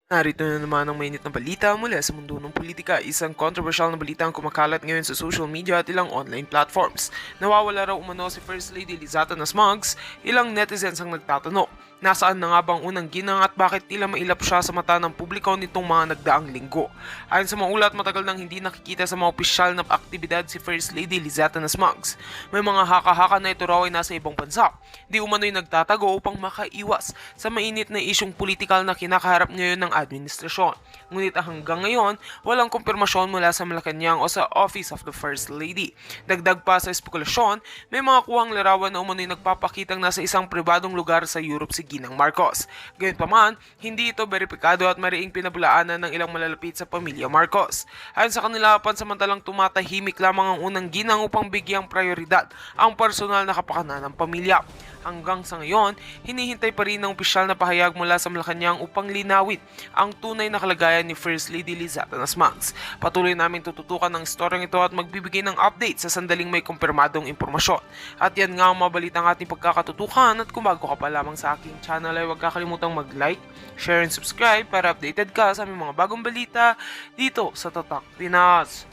Narito na naman ang mainit na balita mula sa mundo ng politika. Isang controversial na balita ang kumakalat ngayon sa social media at ilang online platforms. Nawawala raw umano si First Lady Lizata Nasmugs, ilang netizens ang nagtatanong. Nasaan na nga bang unang ginang at bakit tila mailap siya sa mata ng publiko nitong mga nagdaang linggo? Ayon sa mga ulat, matagal nang hindi nakikita sa mga opisyal na aktibidad si First Lady Lizata Nasmugs. May mga haka-haka na ito raw ay nasa ibang bansa. Di umano'y nagtatago upang makaiwas sa mainit na isyong politikal na kinakaharap ngayon ng administrasyon. Ngunit hanggang ngayon, walang kumpirmasyon mula sa Malacanang o sa Office of the First Lady. Dagdag pa sa espekulasyon, may mga kuhang larawan na umano'y nagpapakitang nasa isang pribadong lugar sa Europe si Ginang Marcos. Gayunpaman, hindi ito beripikado at mariing pinabulaanan ng ilang malalapit sa pamilya Marcos. Ayon sa kanila, pansamantalang tumatahimik lamang ang unang ginang upang bigyang prioridad ang personal na kapakanan ng pamilya. Hanggang sa ngayon, hinihintay pa rin ng opisyal na pahayag mula sa Malacanang upang linawin ang tunay na kalagayan ni First Lady Lizata Nasmugs. Patuloy namin tututukan ang istoryang ito at magbibigay ng update sa sandaling may kumpirmadong impormasyon. At yan nga ang mabalitang ating pagkakatutukan, at kung bago ka pa lamang sa aking channel ay huwag kakalimutang mag-like, share and subscribe para updated ka sa aming mga bagong balita dito sa Tatak Pinas.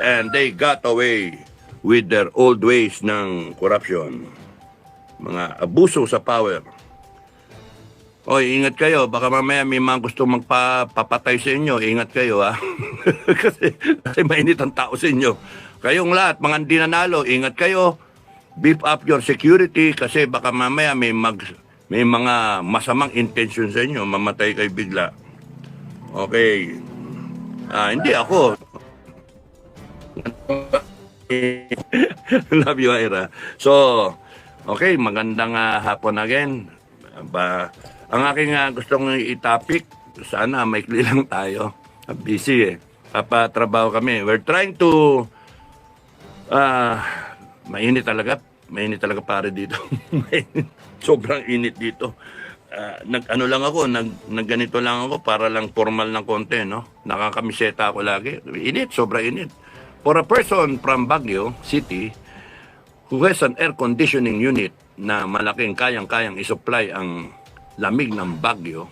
And they got away with their old ways ng corruption. Mga abuso sa power. Oy, ingat kayo. Baka mamaya may mga gusto magpapatay sa inyo. Ingat kayo, ha? kasi mainit ang tao sa inyo. Kayong lahat, mga hindi nanalo, ingat kayo. Beef up your security kasi baka mamaya may mga masamang intention sa inyo. Mamatay kayo bigla. Okay. Hindi ako. Love you, Ira. So, okay, magandang hapon again. Ang aking gustong i-topic, sana maikli lang tayo. Busy papatrabaho kami. We're trying to mainit talaga pare dito. Sobrang init dito. Nag-ano lang ako, nagganito lang ako para lang formal ng konti, no? Nakakamiseta ako lagi. Init, sobrang init. For a person from Baguio City who has an air conditioning unit na malaking kayang-kayang isupply ang lamig ng Baguio,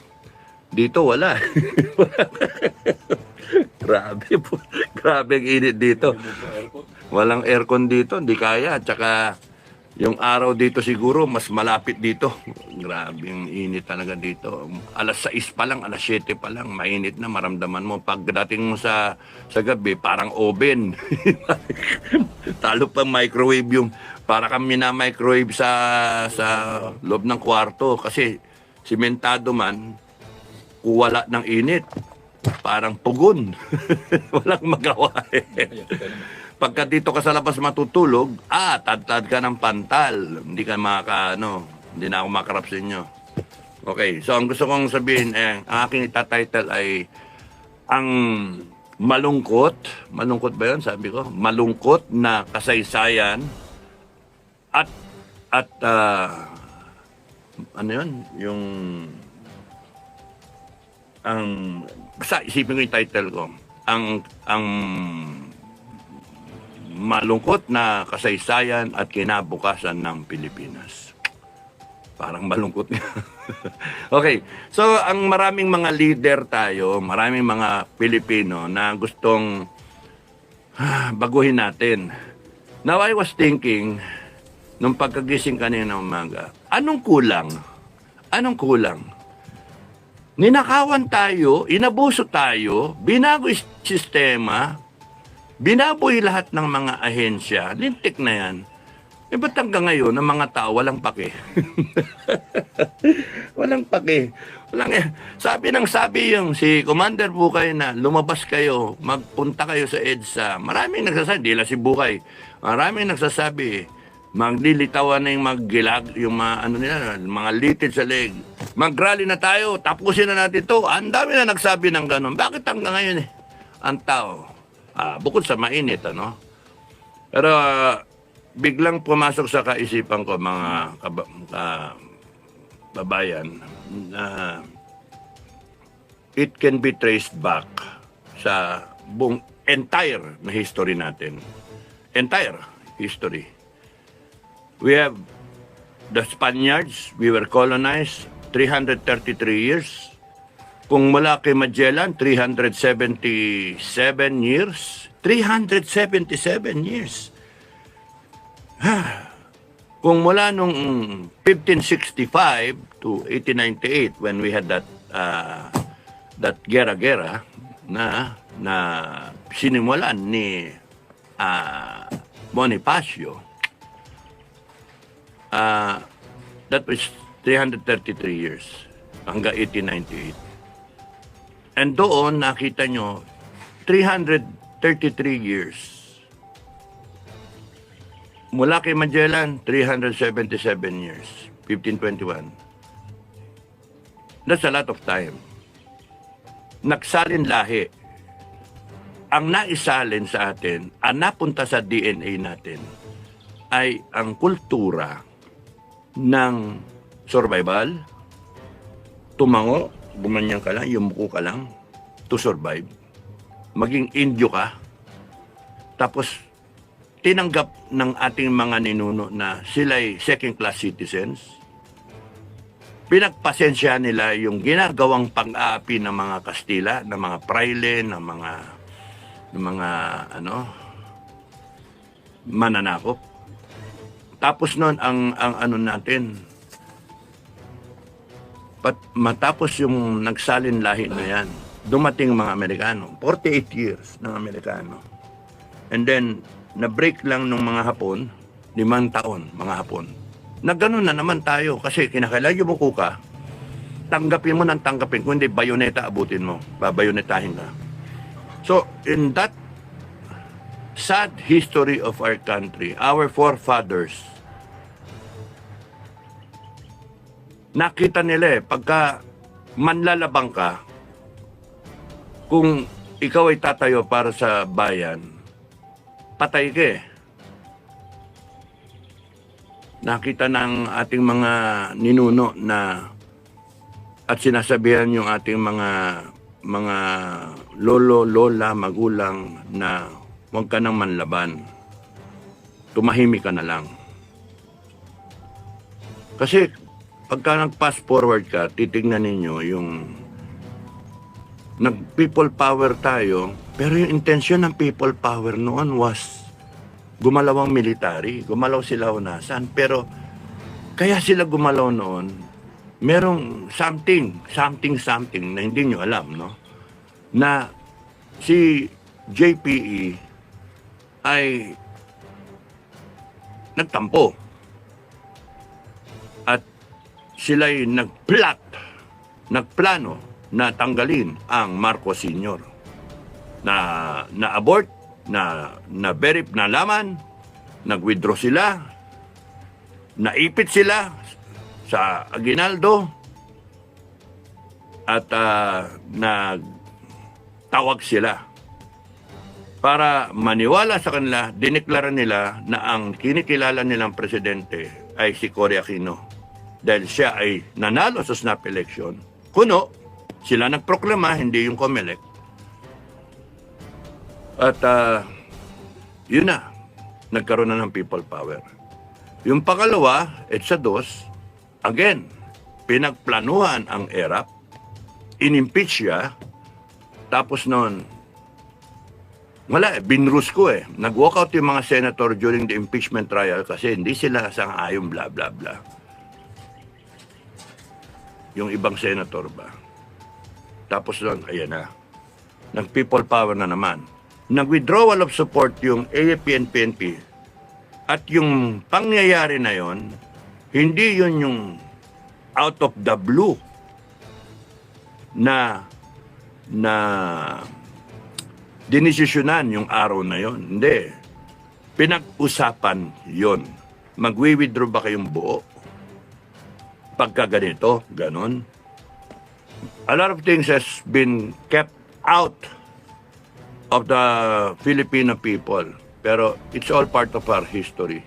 dito wala. Grabe ang init dito. Walang aircon dito, hindi kaya. Tsaka yung araw dito siguro mas malapit dito. Grabe ang init talaga dito. Alas 6 pa lang, alas 7 pa lang, mainit na, maramdaman mo. Pagdating mo sa gabi, parang oven. Talo pa microwave yung, para kami na microwave sa loob ng kwarto. Kasi simentado man, wala ng init. Parang pugon. Walang magawa Pagka dito ka sa labas matutulog, tad-tad ka ng pantal. Hindi ka hindi na ako makarap sa inyo. Okay, so ang gusto kong sabihin, ang aking itatitle ay ang malungkot ba yun, sabi ko? Malungkot na kasaysayan at ano yun? Basta isipin ko yung title ko. Ang malungkot na kasaysayan at kinabukasan ng Pilipinas. Parang malungkot nga. Okay, so ang maraming mga leader tayo, maraming mga Pilipino na gustong baguhin natin. Now I was thinking, nung pagkagising kanina umaga, anong kulang? Anong kulang? Ninakawan tayo, inabuso tayo, binago yung sistema, binaboy lahat ng mga ahensya, lintik na yan. Ba't hanggang ngayon, ang mga tao walang pake? Walang pake. Sabi yung si Commander Bukay na lumabas kayo, magpunta kayo sa EDSA. Maraming nagsasabi, di lang si Bukay. Maraming nagsasabi, maglilitawan na yung maggilag, yung mga litid sa leg. Mag-rally na tayo, tapusin na natin to. Ang dami na nagsabi ng gano'n. Bakit hanggang ngayon ang tao? Bukod sa mainit, Pero biglang pumasok sa kaisipan ko, mga babayan, it can be traced back sa buong entire na history natin. Entire history. We have the Spaniards, we were colonized 333 years. Kung mula kay Magellan, 377 years. 377 years. Kung mula nung 1565 to 1898 when we had that gera-gera na sinimulan ni Bonifacio, that was 333 years hanggang 1898. And doon nakita nyo 333 years. Mula kay Magellan, 377 years, 1521. That's a lot of time. Nagsalin lahi. Ang naisalin sa atin, ang napunta sa DNA natin, ay ang kultura ng survival, tumango, gumanyan ka lang, yumuko ka lang, to survive. Maging Indio ka, tapos tinanggap ng ating mga ninuno na sila'y second-class citizens. Pinagpasensya nila yung ginagawang pang-aapi ng mga Kastila, ng mga praile, ng mga mananakop. Tapos noon ang ano natin, matapos yung nagsalin lahi na yan, dumating mga Amerikano, 48 years ng Amerikano. And then, na-break lang ng mga Hapon, 5 taon, mga Hapon. Na gano'n na naman tayo kasi kinakailangan yumuko ka, tanggapin mo ng tanggapin, kung hindi, bayoneta abutin mo, babayonetahin ka. So, in that sad history of our country, our forefathers, nakita nila pagka manlalabang ka, kung ikaw ay tatayo para sa bayan, patay ka eh. Nakita ng ating mga ninuno na at sinasabihan yung ating mga lolo, lola, magulang na huwag ka nang manlaban. Tumahimik ka na lang. Kasi pagka nag-fast forward ka, titignan ninyo yung nag-people power tayo, pero yung intensyon ng people power noon was gumalaw ang military, gumalaw sila unasan, pero kaya sila gumalaw noon, merong something na hindi nyo alam, no? Na si JPE ay nagtampo at sila'y nagplano na tanggalin ang Marcos Sr. na abort, na laman, nag-withdraw sila, naipit sila sa Aguinaldo at nagtawag sila para maniwala sa kanila. Dineklara nila na ang kinikilala nilang presidente ay si Cory Aquino dahil siya ay nanalo sa snap election. Kuno, sila nagproklama, hindi yung COMELEC. At yun na, nagkaroon na ng people power. Yung pangalawa, EDSA 2, again, pinagplanuhan ang ERAP, inimpeach siya, tapos noon, wala binrus ko eh. Nag-walk out yung mga senator during the impeachment trial kasi hindi sila sang-ayon, bla bla bla. Yung ibang senator ba. Tapos noon, ayan na. Nag-people power na naman. Nag-withdrawal of support yung AFP and PNP. At yung pangyayari na yon, hindi yun yung out of the blue na dinesisyonan yung araw na yon. Hindi. Pinag-usapan yon. Magwi-withdraw ba kayong buo? Pagka ganito, ganon. A lot of things has been kept out of the Filipino people. Pero it's all part of our history.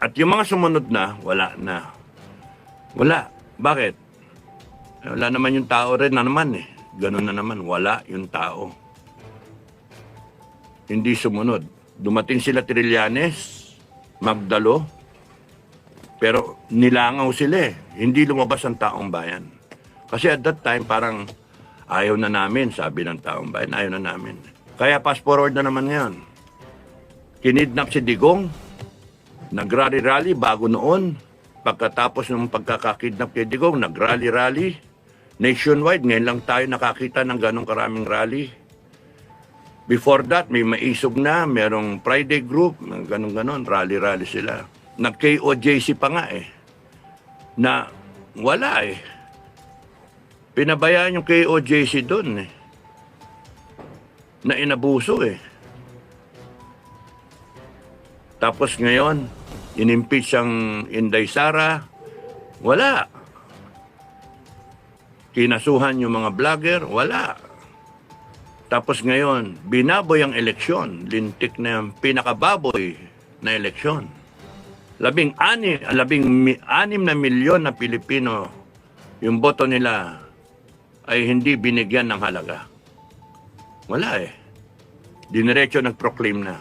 At yung mga sumunod na, wala na. Wala. Bakit? Wala naman yung tao rin na naman eh. ganun na naman, wala yung tao. Hindi sumunod. Dumating sila Trillanes, Magdalo, pero nilangaw sila eh. Hindi lumabas ang taong bayan. Kasi at that time, parang ayaw na namin, sabi ng taong bayan, ayaw na namin. Kaya fast forward na naman ngayon. Kinidnap si Digong, nag-rally-rally bago noon. Pagkatapos ng pagkakakidnap kay Digong, nag-rally-rally. Nationwide, ngayon lang tayo nakakita ng ganong karaming rally. Before that, may maisog na, merong Friday group, ganon-ganon, rally-rally sila. Nag-KOJC pa nga eh, na wala eh. Pinabayaan yung KOJC doon eh, na inabuso eh. Tapos ngayon, inimpeach ang Inday Sara, wala. Kinasuhan yung mga vlogger, wala. Tapos ngayon, binaboy ang eleksyon, lintik na yung pinakababoy na eleksyon. 16 na milyon na Pilipino, yung boto nila ay hindi binigyan ng halaga. Wala eh. Diniretso nag-proclaim na.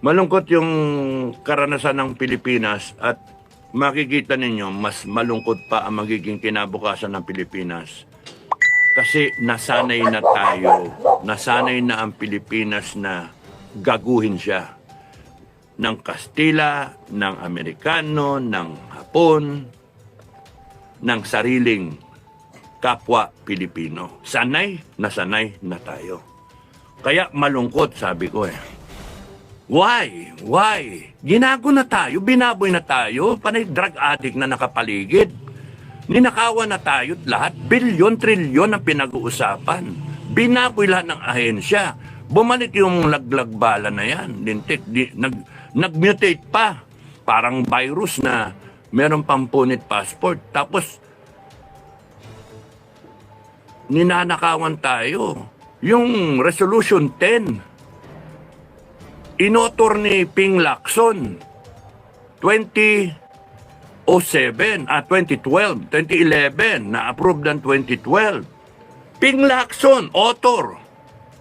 Malungkot yung karanasan ng Pilipinas at makikita ninyo mas malungkot pa ang magiging kinabukasan ng Pilipinas. Kasi nasanay na tayo, nasanay na ang Pilipinas na gaguhin siya. Ng Kastila, ng Amerikano, ng Hapon, ng sariling kapwa Pilipino. Sanay na tayo. Kaya malungkot, sabi ko eh. Why? Ginago na tayo, binaboy na tayo, panay drug addict na nakapaligid. Ninakawan na tayo lahat, bilyon, trilyon ang pinag-uusapan. Binaboy lahat ng ahensya. Bumalik yung laglag-bala na yan. Nag-mutate pa. Parang virus na meron pang punit passport. Tapos, ninanakawan tayo. Yung Resolution 10, inotor ni Ping Lacson, 2011, na-approve ng 2012. Ping Lacson, author.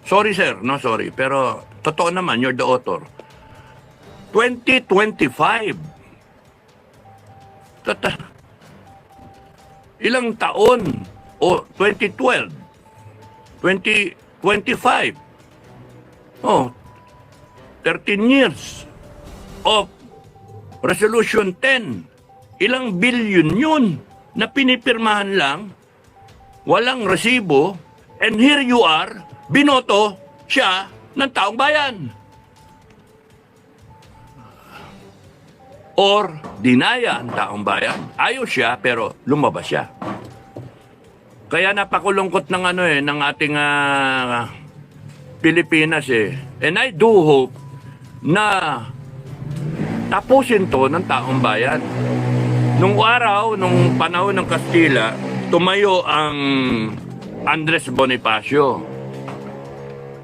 Sorry sir, no sorry, pero totoo naman, you're the author. 2025. Ilang taon? O, 2012. 2025. Oh, 13 years of Resolution 10. Ilang billion yun na pinipirmahan lang, walang resibo, and here you are, binoto siya ng taong bayan. Or dinaya ang taong bayan. Ayaw siya pero lumabas siya. Kaya napakulungkot ng ng ating Pilipinas eh. And I do hope na tapusin to ng taong bayan. Nung panahon ng Kastila, tumayo ang Andres Bonifacio.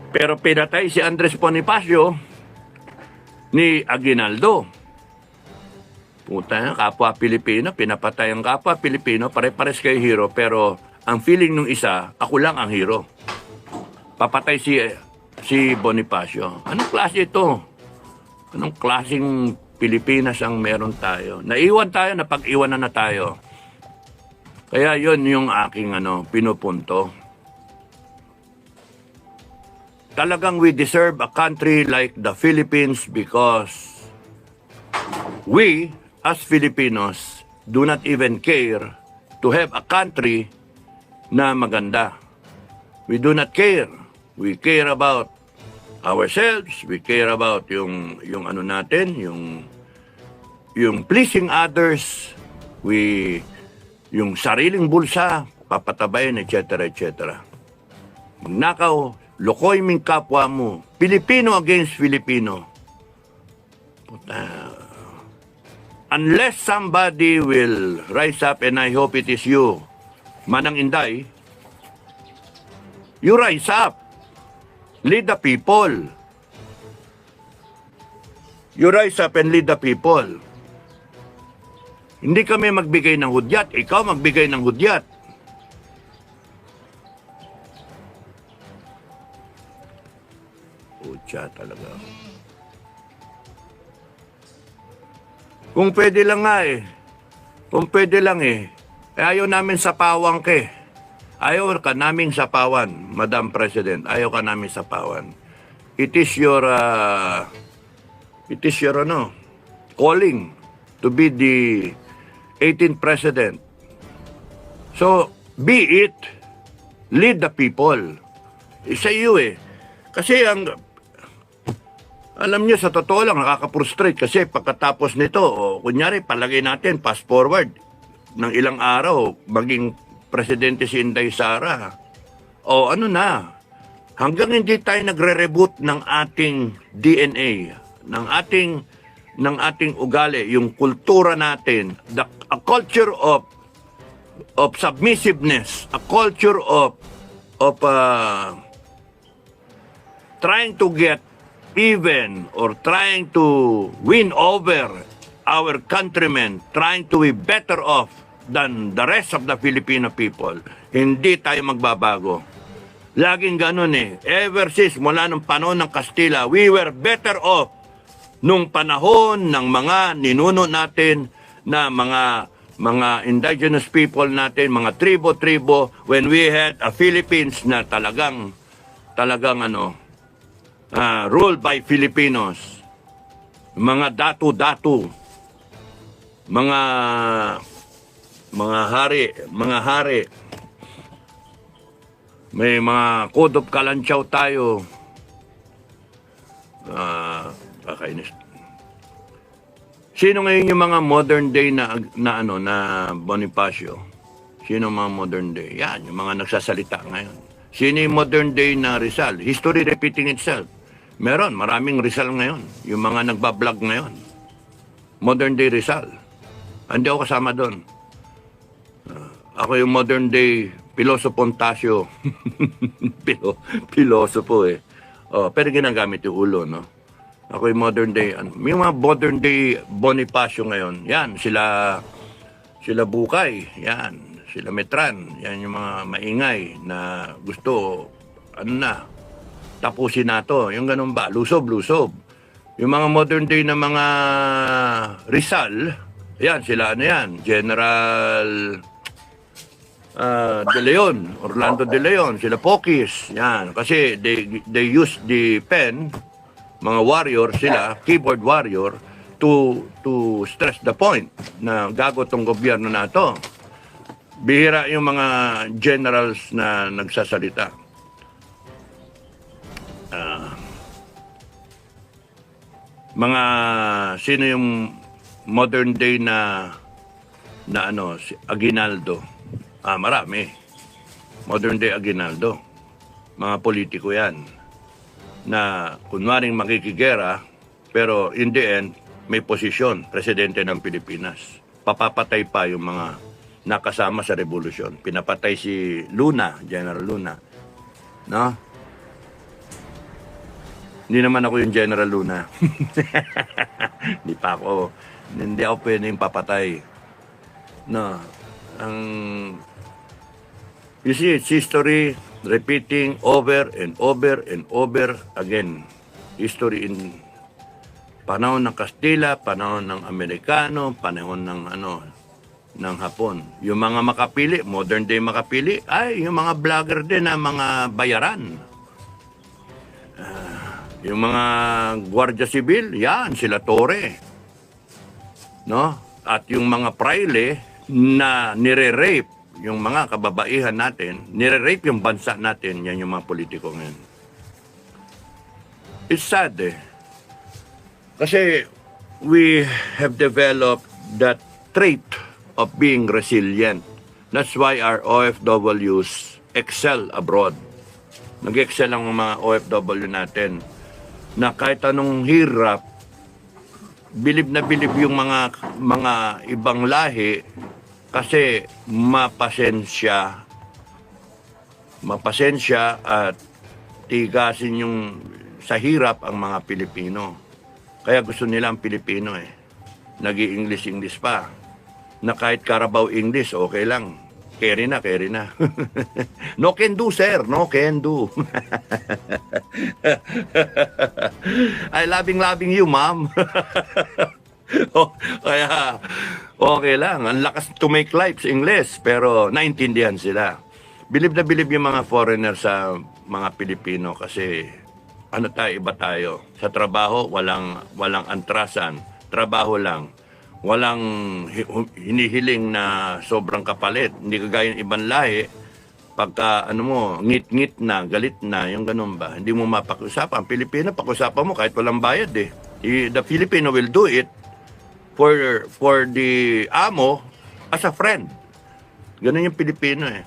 Pero pinatay si Andres Bonifacio ni Aguinaldo. Puta na, kapwa Pilipino, pinapatay ang kapwa Pilipino, pare-pares kayo hero, pero ang feeling nung isa, ako lang ang hero. Papatay si Bonifacio. Anong klase ito? Anong klaseng Pilipinas ang meron tayo? Naiwan tayo, napag-iwanan na tayo. Kaya yon yung aking pinupunto. Talagang we deserve a country like the Philippines because we, as Filipinos, do not even care to have a country na maganda. We do not care. We care about ourselves, we care about yung natin, yung pleasing others, yung sariling bulsa, papatabayin, etc., etc. Magnakaw, lokoy ming kapwa mo, Pilipino against Filipino. Unless somebody will rise up, and I hope it is you, Manang Inday, you rise up. Lead the people. You rise up and lead the people. Hindi kami magbigay ng hudyat, ikaw magbigay ng hudyat. Pucha talaga. Kung pwede lang nga eh. Kung pwede lang eh. Ayaw namin sapawang ke. Ayaw ka naming sapawan, Madam President. Ayaw ka namin sapawan. It is your calling to be the 18th president. So, be it. Lead the people. Sa iyo eh. Kasi alam niyo, sa totoo lang, nakaka-frustrate kasi pagkatapos nito, kunyari, palagay natin, fast forward, ng ilang araw, maging presidente si Inday Sara. O ano na, hanggang hindi tayo nagre-reboot ng ating DNA, ng ating ugali, yung kultura natin, a culture of submissiveness, a culture of trying to get even or trying to win over our countrymen, trying to be better off than the rest of the Filipino people, hindi tayo magbabago. Laging ganun eh. Ever since, mula nung panahon ng Kastila, we were better off nung panahon ng mga ninuno natin na mga indigenous people natin, mga tribo-tribo, when we had a Philippines na talagang ruled by Filipinos, mga datu-datu, mga hari, may mga code of Kalanchaw tayo, kakainis. Sino ngayon yung mga modern day na Bonifacio? Sino mga modern day? Yan, yung mga nagsasalita ngayon. Sino yung modern day na Rizal? History repeating itself. Maraming Rizal ngayon. Yung mga nagbablog ngayon. Modern day Rizal. Hindi ako kasama doon. Ako yung modern day Piloso Pontasio. Pilosopo eh. Pero ginagamit yung ulo, no? Ako yung modern day, may mga modern day Bonifacio ngayon. Yan, sila Bukay. Yan, sila Metran. Yan yung mga maingay na gusto, tapusin nato. Yung ganun ba? Lusob. Yung mga modern day na mga Rizal, yan, sila General De Leon, Orlando De Leon, sila Pokis. Yan, kasi they use the pen, mga warrior sila, keyboard warrior, to stress the point na gago tong gobyerno na to. Bihira yung mga generals na nagsasalita. Sino yung modern day na si Aguinaldo? Marami. Modern day Aguinaldo. Mga politiko yan na kunwaring makikigera, pero in the end, may posisyon, presidente ng Pilipinas. Papapatay pa yung mga nakasama sa revolusyon. Pinapatay si Luna, General Luna. No? Hindi naman ako yung General Luna. Hindi ako pwedeng papatay. No. You see, it's history repeating over and over and over again. History in panahon ng Kastila, panahon ng Amerikano, panahon ng Hapon. Yung mga makapili, modern day makapili, ay yung mga vlogger din na mga bayaran. Yung mga Guardia Civil, yan, sila Torre. No? At yung mga praile na nire-rape yung mga kababaihan natin, nire-rape yung bansa natin, yan yung mga politiko ngayon. It's sad eh. Kasi we have developed that trait of being resilient. That's why our OFWs excel abroad. Nag-excel ang mga OFW natin na kahit anong hirap, bilib na bilib yung mga ibang lahi kasi mapasensya at tigasin yung sa hirap ang mga Pilipino. Kaya gusto nila ang Pilipino eh. Nag-i-English pa. na kahit Carabao English, okay lang. Carry na, carry na. No can do, sir. No can do. I loving you, ma'am. Oh, kaya, okay lang. Ang lakas to make lives English, pero naintindihan sila. Bilib na bilib yung mga foreigner sa mga Pilipino kasi ano tayo, iba tayo. Sa trabaho, walang antrasan. Trabaho lang. Walang hinihiling na sobrang kapalit. Hindi kagaya ng ibang lahi. Pagka, ngit-ngit na, galit na, yung ganun ba? Hindi mo mapakiusapan. Pilipino, pakiusapan mo kahit walang bayad eh. The Filipino will do it for the amo as a friend. Ganun yung Pilipino eh.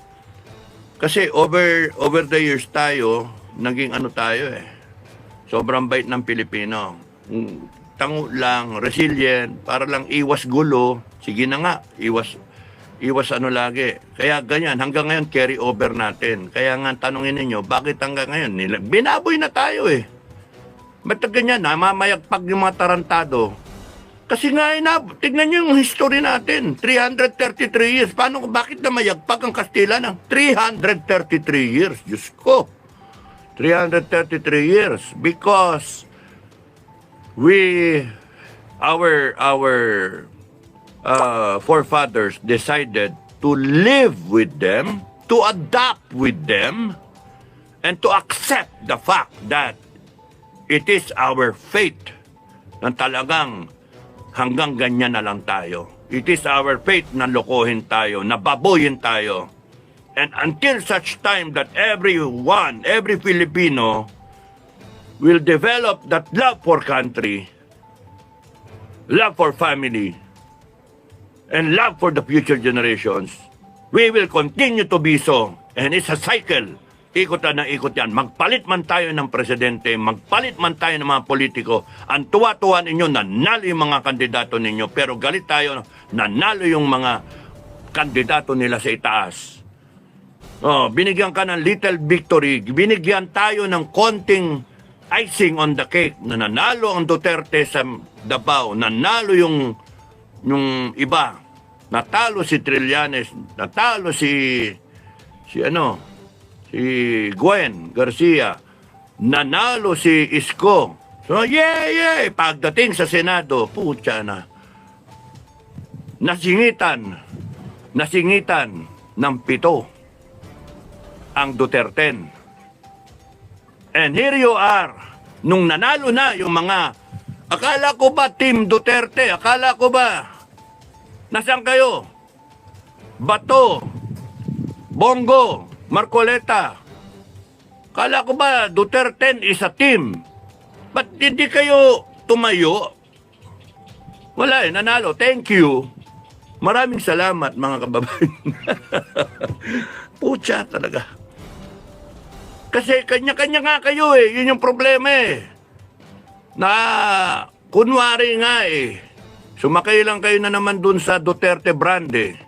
Kasi over the years tayo, naging tayo eh. Sobrang bait ng Pilipino. Tango lang, resilient, para lang iwas gulo. Sige na nga, iwas lagi. Kaya ganyan, hanggang ngayon carry over natin. Kaya nga tanungin ninyo, bakit hanggang ngayon? Binaboy na tayo eh. Ba't ganyan, namamayagpag yung mga tarantado? Kasi nga, tignan nyo yung history natin. 333 years. Bakit na mayagpag ang Kastila ng 333 years? Diyos ko. 333 years. Because our forefathers decided to live with them, to adapt with them, and to accept the fact that it is our fate na talagang hanggang ganyan na lang tayo. It is our fate na lokohin tayo, na baboyin tayo. And until such time that every Filipino will develop that love for country, love for family, and love for the future generations, we will continue to be so. And it's a cycle. Ikot na ikot yan. Magpalit man tayo ng presidente, magpalit man tayo ng mga politiko, ang tuwa-tuwa ninyo, nanalo yung mga kandidato ninyo, pero galit tayo, nanalo yung mga kandidato nila sa itaas. Oh, binigyan ka ng little victory, binigyan tayo ng konting icing on the cake na nanalo ang Duterte sa Davao, nanalo yung iba, natalo si Trillanes, natalo si Gwen Garcia, nanalo si Isko. So, yeah. Pagdating sa Senado, putya na. Nasingitan ng 7 ang Duterte. And here you are, nung nanalo na yung mga, akala ko ba Team Duterte? Akala ko ba, nasaan kayo? Bato, Bongo, Marcoleta. Akala ko ba Duterte is a team? Ba't hindi kayo tumayo? Wala nanalo. Thank you. Maraming salamat mga kababayan. Pucha talaga. Kasi kanya-kanya nga kayo eh. Yun yung problema eh. Na kunwari nga eh. Sumakay lang kayo na naman dun sa Duterte brand eh.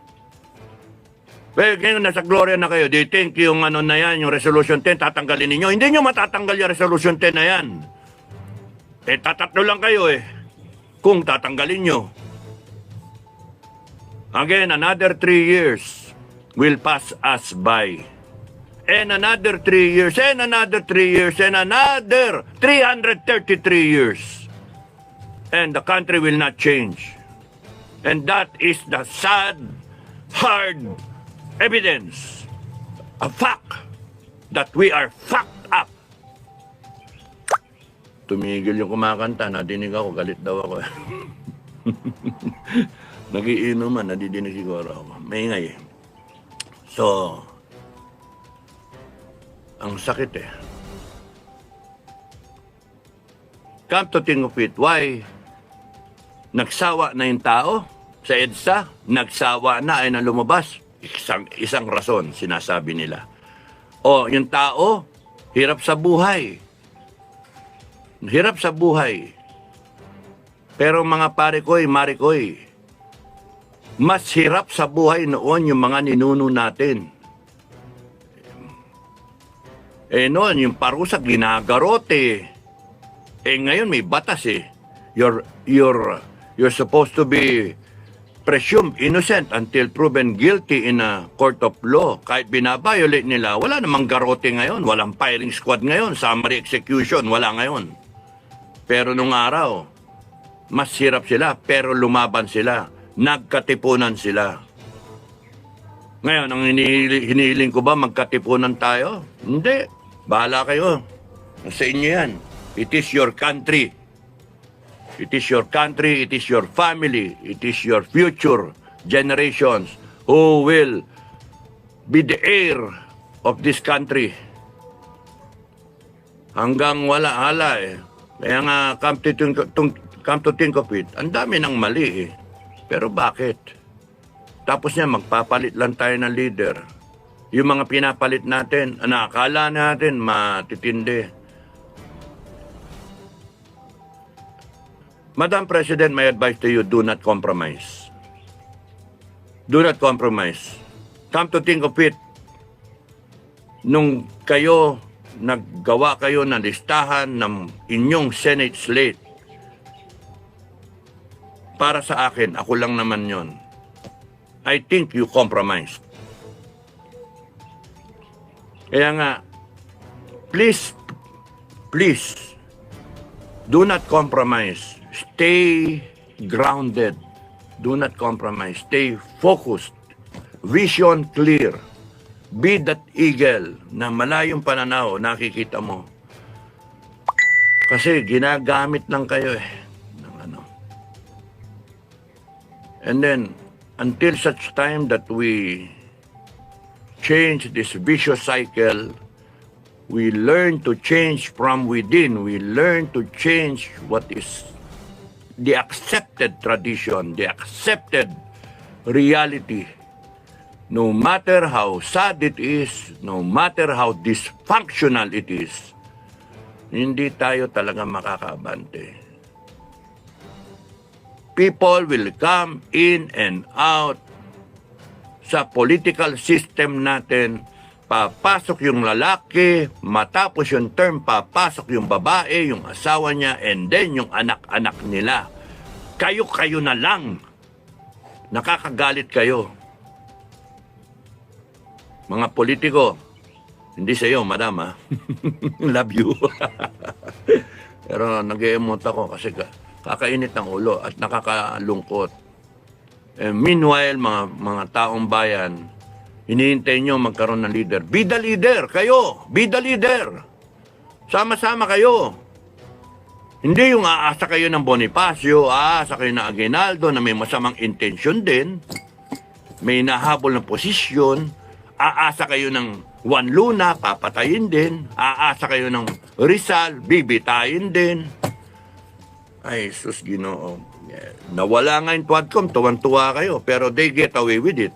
Well, ngayon nasa Gloria na kayo. Do you think yung na yan, yung Resolution 10, tatanggalin ninyo? Hindi nyo matatanggal yung Resolution 10 na yan. Eh, tatatlo lang kayo eh. Kung tatanggalin nyo. Again, another 3 years will pass us by. And another 3 years, and another 3 years, and another 333 years. And the country will not change. And that is the sad, hard evidence, a fact, that we are fucked up. Tumigil yung kumakanta, nadinig ako, galit daw ako. Nagiinuman, nadidinig siguro ako. Maingay. So, ang sakit eh. Come to think of it, why? Nagsawa na yung tao sa EDSA, nagsawa na ay na lumabas. Isang rason, sinasabi nila. O, yung tao, hirap sa buhay. Hirap sa buhay. Pero mga pare ko'y, mare ko'y, mas hirap sa buhay noon yung mga ninuno natin. Eh noon, yung parusa, ginagarote. Ngayon may batas eh. You're supposed to be presumed innocent until proven guilty in a court of law. Kahit binabiolate nila, wala namang garote ngayon, walang firing squad ngayon, summary execution, wala ngayon. Pero nung araw, mas hirap sila, pero lumaban sila, nagkatipunan sila. Ngayon, ang hinihiling ko ba, magkatipunan tayo? Hindi, bahala kayo. Sa inyo yan. It is your country. It is your country, it is your family, it is your future generations who will be the heir of this country. Hanggang wala eh. Kaya nga, come to think of it, ang dami ng mali eh. Pero bakit? Tapos niya, magpapalit lang tayo ng leader. Yung mga pinapalit natin, akala natin matitindi. Madam President, my advice to you, do not compromise. Do not compromise. Come to think of it, nung kayo, naggawa kayo ng listahan ng inyong Senate slate, para sa akin, ako lang naman yon. I think you compromised. Kaya nga, please, do not compromise. Stay grounded. Do not compromise. Stay focused. Vision clear. Be that eagle na malayong pananaw nakikita mo. Kasi ginagamit lang kayo eh. Ng ano. And then, until such time that we change this vicious cycle, we learn to change from within. We learn to change what is the accepted tradition, the accepted reality. No matter how sad it is, no matter how dysfunctional it is, hindi tayo talaga makakabante. People will come in and out sa political system natin. Papasok yung lalaki, matapos yung term, papasok yung babae, yung asawa niya, and then yung anak-anak nila. Kayo-kayo na lang. Nakakagalit kayo. Mga politiko, hindi sa iyo, madam, ha? Love you. Pero nag-e-emote ako kasi kakainit ng ulo at nakakalungkot. Meanwhile, mga taong bayan, hinihintay nyo magkaroon ng leader. Be the leader, kayo. Be the leader. Sama-sama kayo. Hindi yung aasa kayo ng Bonifacio, aasa kayo ng Aguinaldo na may masamang intensyon din, may nahabol na posisyon, aasa kayo ng Juan Luna, papatayin din, aasa kayo ng Rizal, bibitayin din. Ay, sus Ginoo. Nawala nga yung Tuadcom, tuwan-tuwa kayo, pero they get away with it.